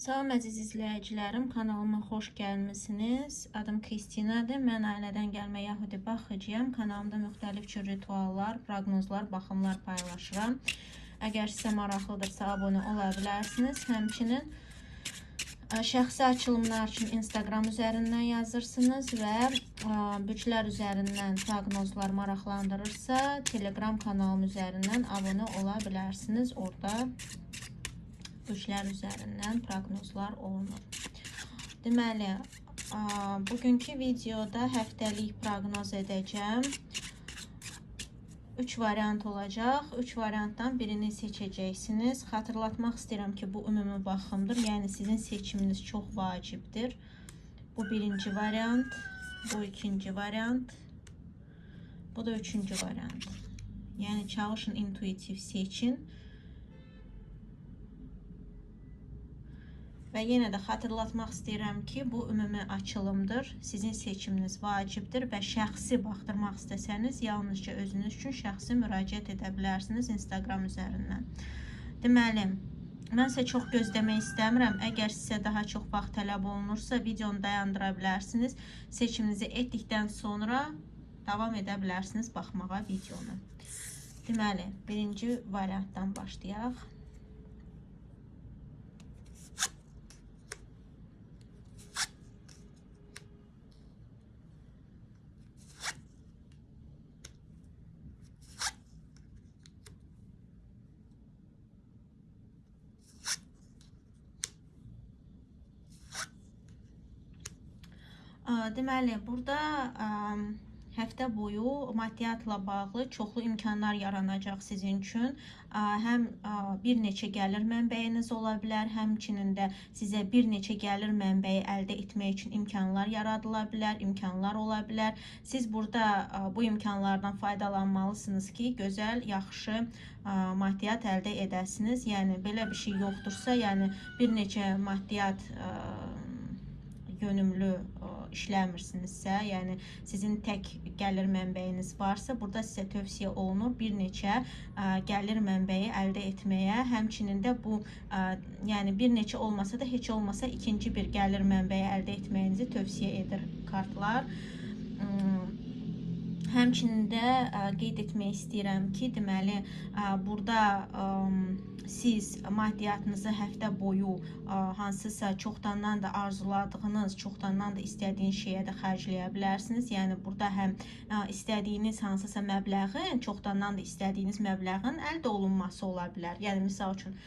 Salam əziz izləyicilərim, kanalıma xoş gəlmisiniz. Adım Kristinadır. Mən ailədən gəlmə yəhudi baxıcıyam. Kanalımda müxtəlif cür rituallar, proqnozlar, baxımlar paylaşıram. Əgər sizə maraqlıdırsa abunə ola bilərsiniz. Həmçinin şəxsi açılımlar üçün Instagram üzərindən yazırsınız və bütçələr üzərindən proqnozlar maraqlandırırsa Telegram kanalım üzərindən abunə ola bilərsiniz. Orada bütçələr üzərindən proqnozlar olunur. Deməli, bugünkü videoda həftəlik proqnoz edəcəm. 3 variant olacaq. 3 variantdan birini seçəcəksiniz. Xatırlatmaq istəyirəm ki, bu ümumi baxımdır. Yəni sizin seçiminiz çox vacibdir. Bu birinci variant, bu ikinci variant, bu da üçüncü variant. Yəni çalışın intuitiv seçin. Və yenə də xatırlatmaq istəyirəm ki, bu ümumi açılımdır. Sizin seçiminiz vacibdir və şəxsi baxdırmaq istəsəniz, yalnızca özünüz üçün şəxsi müraciət edə bilərsiniz Instagram üzərindən. Deməli, mən sizə çox gözləmək istəmirəm. Əgər sizə daha çox vaxt tələb olunursa, videonu dayandıra bilərsiniz. Seçiminizi etdikdən sonra davam edə bilərsiniz baxmağa videonu. Deməli, birinci variantdan başlayaq. Deməli, burada həftə boyu maddiyatla bağlı çoxlu imkanlar yaranacaq sizin üçün. Həm bir neçə gəlir mənbəyiniz ola bilər, həmçinin də sizə bir neçə gəlir mənbəyi əldə etmək üçün imkanlar yaradıla bilər, imkanlar ola bilər. Siz burada bu imkanlardan faydalanmalısınız ki, gözəl, yaxşı maddiyat əldə edəsiniz. Yəni, belə bir şey yoxdursa, yəni bir neçə maddiyat yönümlü işləmirsinizsə, yəni sizin tək gəlir mənbəyiniz varsa, burada sizə tövsiyə olunur bir neçə gəlir mənbəyi əldə etməyə. Həmçinin də bu, yəni bir neçə olmasa da, heç olmasa ikinci bir gəlir mənbəyi əldə etməyinizi tövsiyə edir kartlar. Həmçinin də qeyd etmək istəyirəm ki, deməli, burada siz maddiyatınızı həftə boyu hansısa çoxdandan da arzuladığınız, çoxdandan da istədiyiniz şeyə də xərcləyə bilərsiniz. Yəni, burada həm istədiyiniz hansısa məbləğin, çoxdandan da istədiyiniz məbləğin əldə olunması ola bilər. Yəni, misal üçün,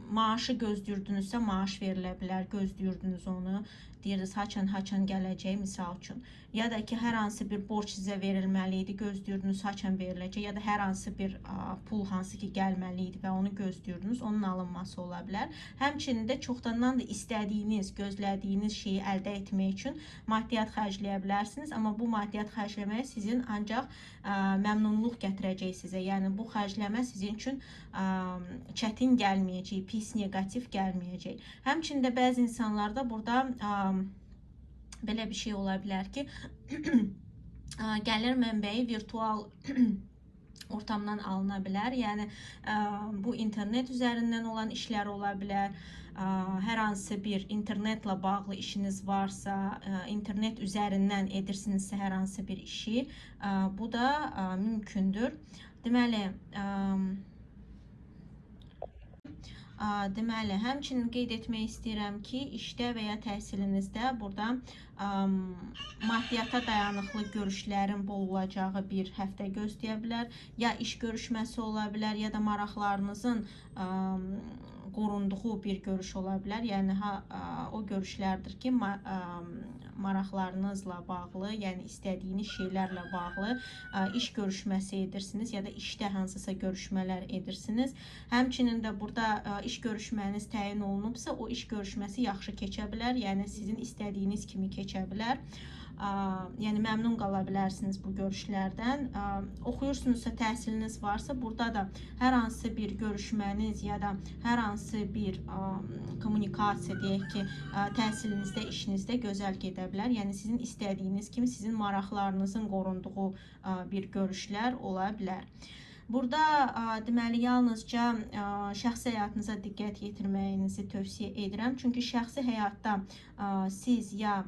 maaşı gözləyirdinizsə, maaş verilə bilər, gözləyirdiniz onu, deyirdiniz, haçan gələcək, misal üçün. Ya da ki, hər hansı bir borc sizə verilməli idi, gözləyirdiniz, haçan veriləcək, ya da hər hansı bir pul hansı ki gəlməli idi və onu gözləyirdiniz, onun alınması ola bilər. Həmçinin də çoxdandan da istədiyiniz, gözlədiyiniz şeyi əldə etmək üçün maddiyat xərcləyə bilərsiniz, amma bu maddiyat xərcləməyə sizin ancaq məmnunluq gətirəcək sizə. Yəni, bu xərcləmə sizin üçün çətin gəlməyəcək, pis, negativ gəlməyəcək. Həmçinin də bəzi insanlarda burada belə bir şey ola bilər ki, gəlir mənbəyi virtual ortamdan alına bilər. Yəni, bu internet üzərindən olan işlər ola bilər. Hər hansı bir internetlə bağlı işiniz varsa, internet üzərindən edirsinizsə hər hansı bir işi, bu da mümkündür. Deməli, həmçinin qeyd etmək istəyirəm ki, işdə və ya təhsilinizdə burada maddiyata dayanıqlı görüşlərin bol olacağı bir həftə gözləyə bilər. Ya iş görüşməsi ola bilər, ya da maraqlarınızın qorunduğu bir görüş ola bilər. Yəni, o görüşlərdir ki, maraqlarınızla bağlı, yəni istədiyiniz şeylərlə bağlı iş görüşməsi edirsiniz, ya da işdə hansısa görüşmələr edirsiniz. Həmçinin də burada iş görüşməniz təyin olunubsa, o iş görüşməsi yaxşı keçə bilər, yəni sizin istədiyiniz kimi keçə bilər. Yəni, məmnun qala bilərsiniz bu görüşlərdən. Oxuyursunuzsa, təhsiliniz varsa, burada da hər hansı bir görüşməniz ya da hər hansı bir kommunikasiya, deyək ki, təhsilinizdə, işinizdə gözəl gedə bilər. Yəni, sizin istədiyiniz kimi, sizin maraqlarınızın qorunduğu bir görüşlər ola bilər. Burada deməli yalnızca şəxsi həyatınıza diqqət yetirməyinizi tövsiyə edirəm. Çünki şəxsi həyatda siz ya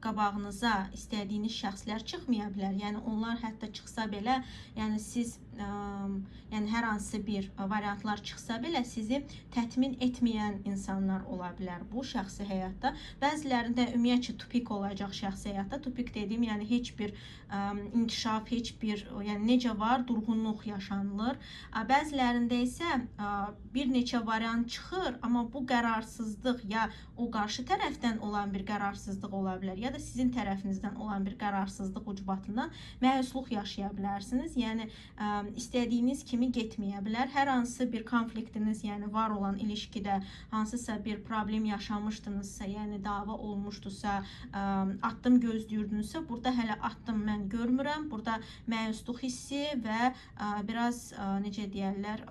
qabağınıza istədiyiniz şəxslər çıxmaya bilər. Yəni onlar hətta çıxsa belə, yəni siz yəni hər hansı bir variantlar çıxsa belə sizi təmin etməyən insanlar ola bilər bu şəxsi həyatda. Bəzilərində ümumiyyətcə tupik olacaq şəxsi həyatda. Tupik dediyim, yəni heç bir inkişaf, heç bir, yəni necə var, durğunluq yaşanılır. Bəzilərində isə bir neçə variant çıxır, amma bu qərarsızlıq ya o qarşı tərəfdən olan bir qərarsızlıq ola bilər, ya da sizin tərəfinizdən olan bir qərarsızlıq ucbatından məyusluq yaşaya bilərsiniz. Yəni istədiyiniz kimi getməyə bilər. Hər hansı bir konfliktiniz, yəni var olan ilişkidə hansısa bir problem yaşamışdınızsa, yəni dava olmuşdusa, addım gözləyirdinizsə, burada hələ addım mən görmürəm. Burada məyusluq hissi və biraz necə deyərlər,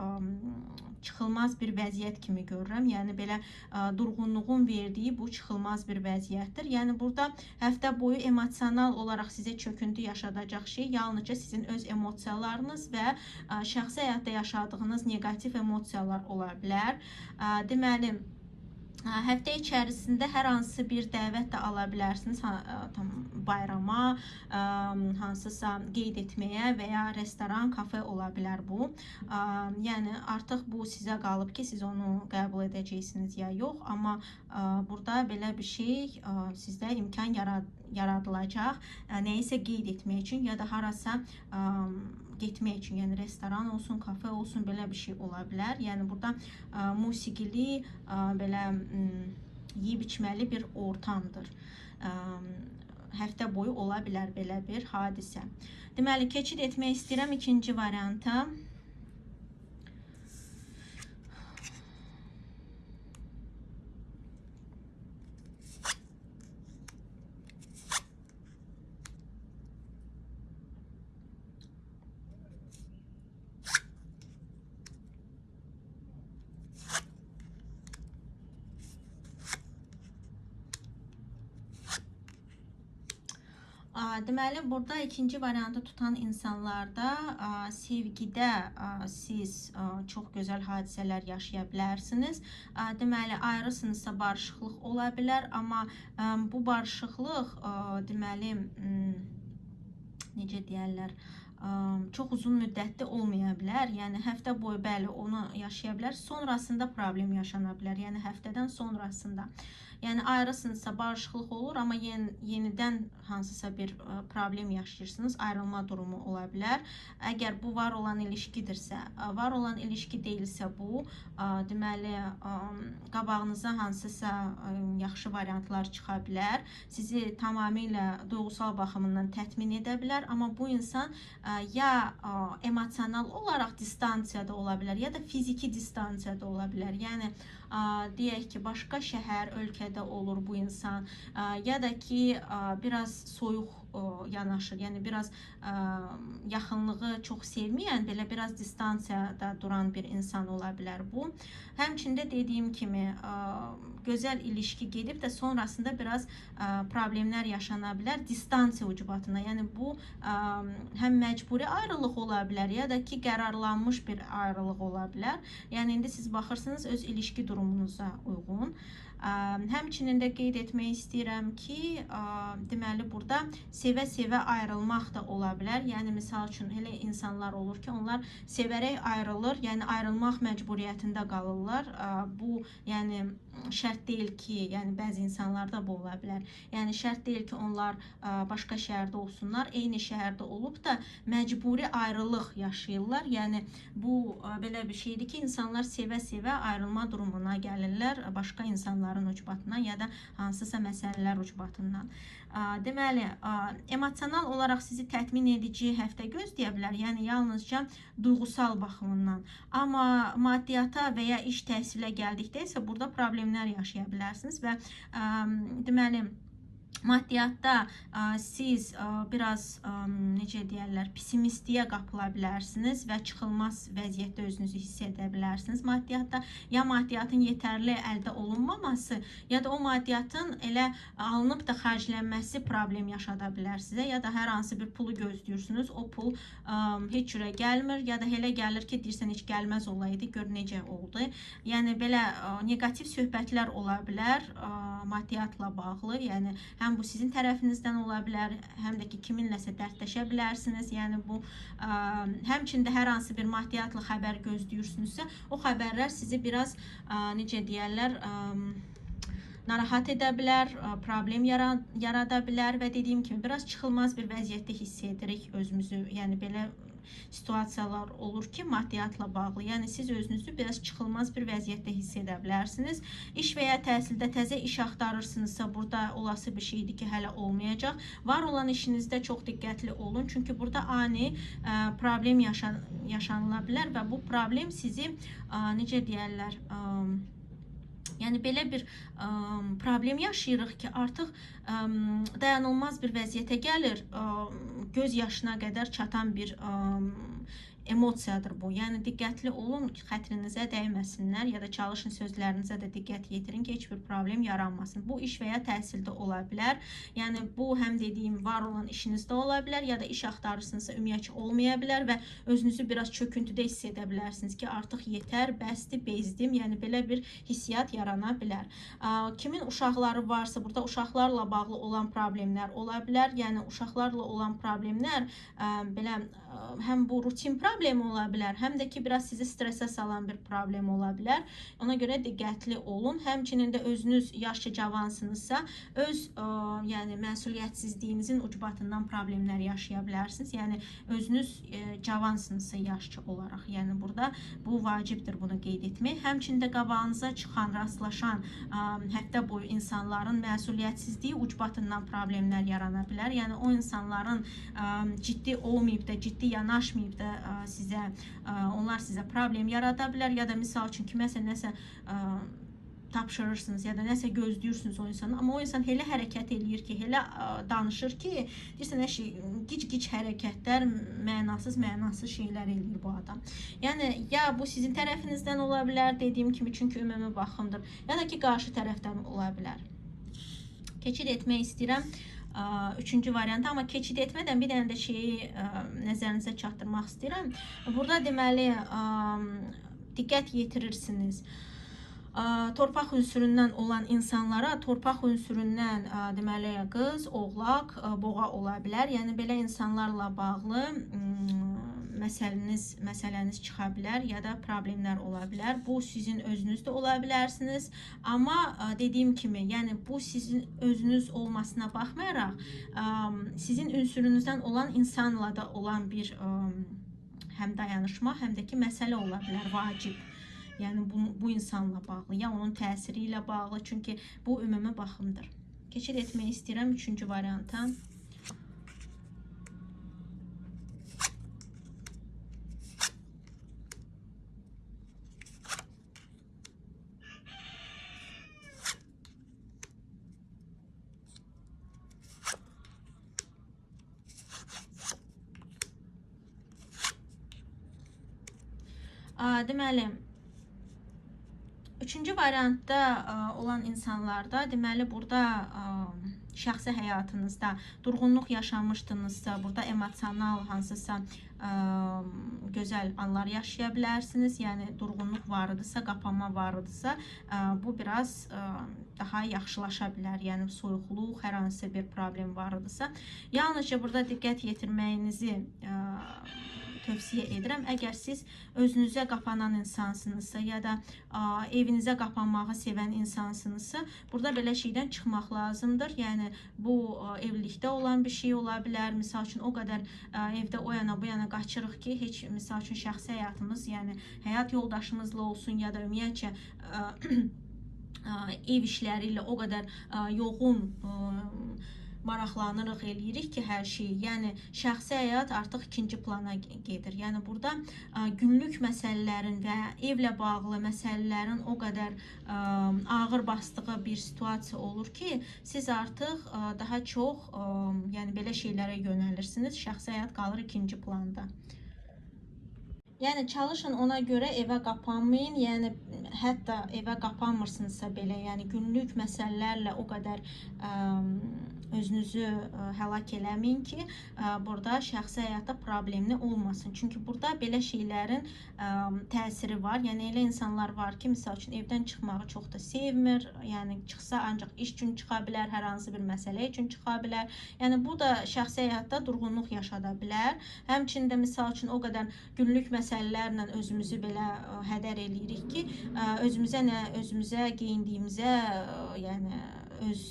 çıxılmaz bir vəziyyət kimi görürəm. Yəni belə durğunluğun verdiyi bu çıxılmaz bir vəziyyətdir. Yəni burada həftə boyu emosional olaraq sizə çöküntü yaşadacaq şey yalnızca sizin öz emosiyalarınız və şəxsi həyatda yaşadığınız neqativ emosiyalar ola bilər. Deməli, həftə içərisində hər hansı bir dəvət də ala bilərsiniz, bayrama, hansısa qeyd etməyə və ya restoran, kafe ola bilər bu. Yəni artıq bu sizə qalıb ki, siz onu qəbul edəcəksiniz ya yox, amma burada belə bir şey sizdə imkan yaradılacaq, nəyisə qeyd etmək üçün ya da harasa getmək üçün, yəni restoran olsun, kafe olsun, belə bir şey ola bilər. Yəni burada musiqili, belə yeyib içməli bir ortamdır. Həftə boyu ola bilər belə bir hadisə. Deməli, keçid etmək istəyirəm ikinci varianta. Deməli, burada ikinci variantı tutan insanlarda sevgidə siz çox gözəl hadisələr yaşaya bilərsiniz. Deməli, ayrısınızsa barışıqlıq ola bilər, amma bu barışıqlıq deməli necə deyərlər, çox uzun müddətli olmaya bilər. Yəni həftə boyu bəli onu yaşaya bilər. Sonrasında problem yaşana bilər. Yəni həftədən sonrasında. Yəni ayrısınızsa barışıqlıq olur, amma yenidən hansısa bir problem yaşayırsınız, ayrılma durumu ola bilər. Əgər bu var olan ilişkidirsə, var olan ilişki deyilsə bu, deməli qabağınıza hansısa yaxşı variantlar çıxa bilər. Sizi tamamilə duyğusal baxımından təmin edə bilər, amma bu insan ya emosional olaraq distansiyada ola bilər, ya da fiziki distansiyada ola bilər. Yəni deyək ki, başqa şəhər, ölkədə olur bu insan, ya da ki biraz soyuq yanaşır, yəni biraz yaxınlığı çox sevməyən, belə biraz distansiyada duran bir insan ola bilər bu. Həmçində dediyim kimi gözəl ilişki gedib də sonrasında biraz problemlər yaşana bilər distansiya ucbatına. Yəni bu həm məcburi ayrılıq ola bilər, ya da ki qərarlanmış bir ayrılıq ola bilər. Yəni indi siz baxırsınız öz ilişki durumunuza uyğun. Həmçinin də qeyd etmək istəyirəm ki, deməli burada sevə-sevə ayrılmaq da ola bilər. Yəni misal üçün elə insanlar olur ki, onlar sevərək ayrılır, yəni ayrılmaq məcburiyyətində qalırlar. Bu yəni şərt deyil ki, yəni bəzi insanlarda bu ola bilər. Yəni şərt deyil ki, onlar başqa şəhərdə olsunlar, eyni şəhərdə olub da məcburi ayrılıq yaşayırlar. Yəni bu belə bir şeydir ki, insanlar sevə-sevə ayrılma durumuna gəlirlər başqa insanların ucbatından ya da hansısa məsələlər ucbatından. Deməli, emosional olaraq sizi təmin edici həftə gözləyə bilər, yəni yalnızca duyğusal baxımından. Amma maddiyyata və ya iş təhsilə gəldikdə isə burada problemlər yaşaya bilərsiniz və deməli Maddiyatda siz biraz necə deyərlər, pessimistliyə qapıla bilərsiniz və çıxılmaz vəziyyətdə özünüzü hiss edə bilərsiniz maddiyatda. Ya maddiyatın yetərli əldə olunmaması, ya da o maddiyatın elə alınıb da xərclənməsi problem yaşada bilər sizə, ya da hər hansı bir pulu gözləyirsiniz, o pul heç cürə gəlmir, ya da elə gəlir ki, deyirsən heç gəlməz olaydı, gör necə oldu. Yəni belə negativ söhbətlər ola bilər maddiyatla bağlı, yəni həm bu sizin tərəfinizdən ola bilər, həm də ki, kiminləsə dərdləşə bilərsiniz. Yəni bu həmçində hər hansı bir maddiyatla xəbər gözləyirsinizsə, o xəbərlər sizi biraz necə deyərlər, narahat edə bilər, problem yarada bilər və dediyim kimi biraz çıxılmaz bir vəziyyətdə hiss edirik özümüzü. Yəni belə situasiyalar olur ki, maddiyatla bağlı. Yəni siz özünüzü biraz çıxılmaz bir vəziyyətdə hiss edə bilərsiniz. İş və ya təhsildə təzə iş axtarırsınızsa, burada olası bir şeydir ki, hələ olmayacaq. Var olan işinizdə çox diqqətli olun. Çünki burada ani problem yaşanıla bilər və bu problem sizi necə deyərlər, yəni belə bir problem yaşayırıq ki, artıq dayanılmaz bir vəziyyətə gəlir, göz yaşına qədər çatan bir emosiyadır bu. Yəni diqqətli olun ki, xətrinizə dəyməsinlər ya da çalışın sözlərinizə də diqqət yetirin ki, heç bir problem yaranmasın. Bu iş və ya təhsildə ola bilər. Yəni bu həm dediyim var olan işinizdə ola bilər ya da iş axtarırsınızsa ümumiyyətlə olmaya bilər və özünüzü biraz çöküntüdə hiss edə bilərsiniz ki, artıq yetər, bəsdir, bezdim. Yəni belə bir hissiyat yarana bilər. Kimin uşaqları varsa, burada uşaqlarla bağlı olan problemlər ola bilər. Yəni uşaqlarla olan problemlər belə həm bu rutin problemi ola bilər, həm də ki, biraz sizi stresə salan bir problem ola bilər. Ona görə diqqətli olun. Həmçinin də özünüz yaşca cavansınızsa, öz yəni məsuliyyətsizliyinizin ucbatından problemlər yaşaya bilərsiniz. Yəni özünüz cavansınızsa yaşca olaraq. Yəni burada bu vacibdir bunu qeyd etmək. Həmçində qabağınıza çıxan, rastlaşan həftə boyu insanların məsuliyyətsizliyi ucbatından problemlər yarana bilər. Yəni o insanların ciddi olmayıb da, ciddi yanaşmayıb da sizə, onlar sizə problem yarada bilər ya da misal üçün kiməsə nəsə tapşırırsınız ya da nəsə gözləyirsiniz o insanı, amma o insan elə hərəkət eləyir ki, elə danışır ki, deyirsən, gic-gic hərəkətlər, mənasız şeylər eləyir bu adam. Yəni ya bu sizin tərəfinizdən ola bilər, dediyim kimi, çünki ümumi baxımdır, ya da ki, qarşı tərəfdən ola bilər. Keçid etmək istəyirəm üçüncü variantı, amma keçid etmədən bir dənə də şeyi nəzərinizə çatdırmaq istəyirəm. Burada deməli diqqət yetirirsiniz. Torpaq ünsüründən olan insanlara, torpaq ünsüründən deməli qız, oğlaq, boğa ola bilər. Yəni belə insanlarla bağlı məsələniz çıxa bilər ya da problemlər ola bilər. Bu sizin özünüzdə ola bilərsiniz. Amma dediyim kimi, yəni bu sizin özünüz olmasına baxmayaraq, sizin ünsürünüzdən olan insanla da olan bir həm dayanışma, həm də ki məsələ ola bilər, vacib. Yəni bu insanla bağlı, ya onun təsiri ilə bağlı, çünki bu ümumi baxımdır. Keçid etmək istəyirəm üçüncü varianta. Deməli, üçüncü variantda olan insanlarda, deməli, burada şəxsi həyatınızda durğunluq yaşamışdınızsa, burada emosional hansısa gözəl anlar yaşaya bilərsiniz. Yəni durğunluq var idisə, qapanma var idisə, bu biraz daha yaxşılaşa bilər. Yəni soyuqluq, hər hansı bir problem var idisə, yalnızca burada diqqət yetirməyinizi tövsiyə edirəm. Əgər siz özünüzə qapanan insansınızsa ya da evinizə qapanmağı sevən insansınızsa, burada belə şeydən çıxmaq lazımdır. Yəni bu evlilikdə olan bir şey ola bilər. Misal üçün o qədər evdə o yana bu yana qaçırıq ki, heç misal üçün şəxsi həyatımız, yəni həyat yoldaşımızla olsun ya da ümumiyyətcə ev işləri ilə o qədər yoğun maraqlanırıq, eləyirik ki, hər şeyi. Yəni şəxsi həyat artıq ikinci plana gedir. Yəni burada günlük məsələlərin və evlə bağlı məsələlərin o qədər ağır basdığı bir situasiya olur ki, siz artıq daha çox yəni belə şeylərə yönəlirsiniz. Şəxsi həyat qalır ikinci planda. Yəni çalışın ona görə evə qapanmayın. Yəni hətta evə qapanmırsınızsa belə, yəni günlük məsələlərlə o qədər özünüzü həlak eləməyin ki, burada şəxsi həyatda problemli olmasın. Çünki burada belə şeylərin təsiri var. Yəni elə insanlar var ki, misal üçün evdən çıxmağı çox da sevmir. Yəni çıxsa ancaq iş üçün çıxa bilər, hər hansı bir məsələ üçün çıxa bilər. Yəni bu da şəxsi həyatda durğunluq yaşada bilər. Həmçində misal üçün o qədər günlük məsələlərlə özümüzü belə hədər eləyirik ki, özümüzə geyindiyimizə, yəni öz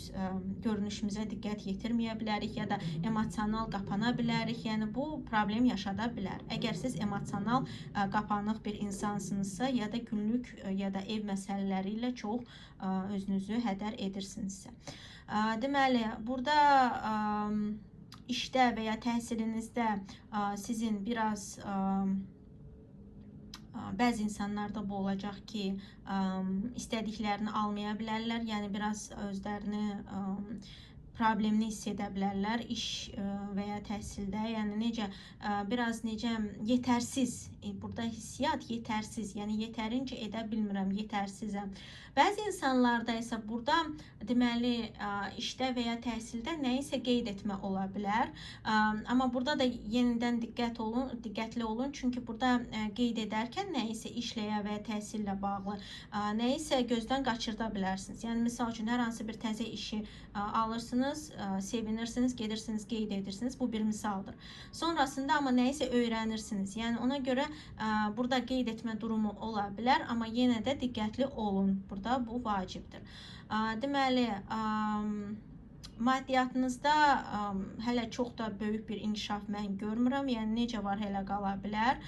görünüşümüzə diqqət yetirməyə bilərik ya da emosional qapana bilərik. Yəni bu problem yaşada bilər. Əgər siz emosional qapanıq bir insansınızsa ya da günlük ya da ev məsələləri ilə çox özünüzü hədər edirsinizsə. Deməli, burada işdə və ya təhsilinizdə sizin biraz bəzi insanlarda bu olacaq ki, istədiklərini almaya bilərlər, yəni biraz özlərini problemli hiss edə bilərlər iş və ya təhsildə. Yəni necə yetərsiz, burada hissiyat yetərsiz, yəni yetərincə edə bilmirəm, yetərsizəm. Bəzi insanlarda isə burada deməli işdə və ya təhsildə nə isə qeyd etmə ola bilər. Amma burada da yenidən diqqətli olun, çünki burada qeyd edərkən nə isə işlə və ya təhsillə bağlı nə isə gözdən qaçırda bilərsiniz. Yəni misal üçün hər hansı bir təzə işi alırsınız, sevinirsiniz, gedirsiniz, qeyd edirsiniz. Bu bir misaldır. Sonrasında amma nə isə öyrənirsiniz. Yəni ona görə burada qeyd etmə durumu ola bilər, amma yenə də diqqətli olun. Burada bu vacibdir. Deməli, maddiyyatınızda hələ çox da böyük bir inkişaf mən görmürəm. Yəni necə var, hələ qala bilər.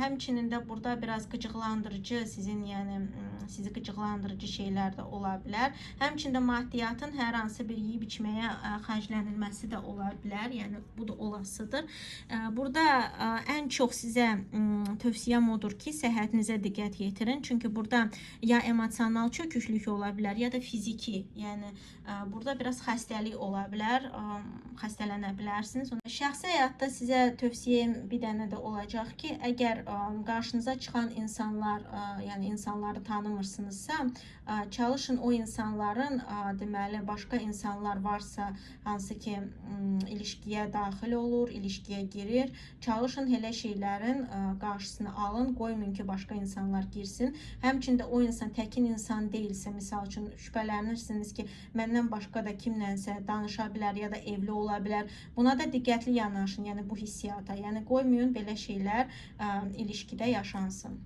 Həmçinin də burada biraz qıcıqlandırıcı, sizi qıcıqlandırıcı şeylər də ola bilər. Həmçinin də maddiyyatın hər hansı bir yeyib içməyə xərclənilməsi də ola bilər. Yəni bu da olasıdır. Burada ən çox sizə tövsiyəm odur ki, səhhətinizə diqqət yetirin. Çünki burada ya emosional çöküklük ola bilər, ya da fiziki. Yəni burada biraz xəstəlik ola bilər, xəstələnə bilərsiniz. Şəxsi həyatda sizə tövsiyəm bir dənə də olacaq ki, əgər qarşınıza çıxan insanlar, yəni insanları tanımırsınızsa, çalışın o insanların deməli başqa insanlar varsa, hansı ki ilişkiyə daxil olur, ilişkiyə girir, çalışın elə şeylərin qarşısını alın, qoymayın ki, başqa insanlar girsin. Həmçində o insan təkin insan deyilsə, misal üçün şübhələnirsiniz ki, məndən başqa da kimlənsə danışa bilər ya da evli ola bilər. Buna da diqqətli yanaşın, yəni bu hissiyata. Yəni qoymayın belə şeylər ilişkidə yaşansın.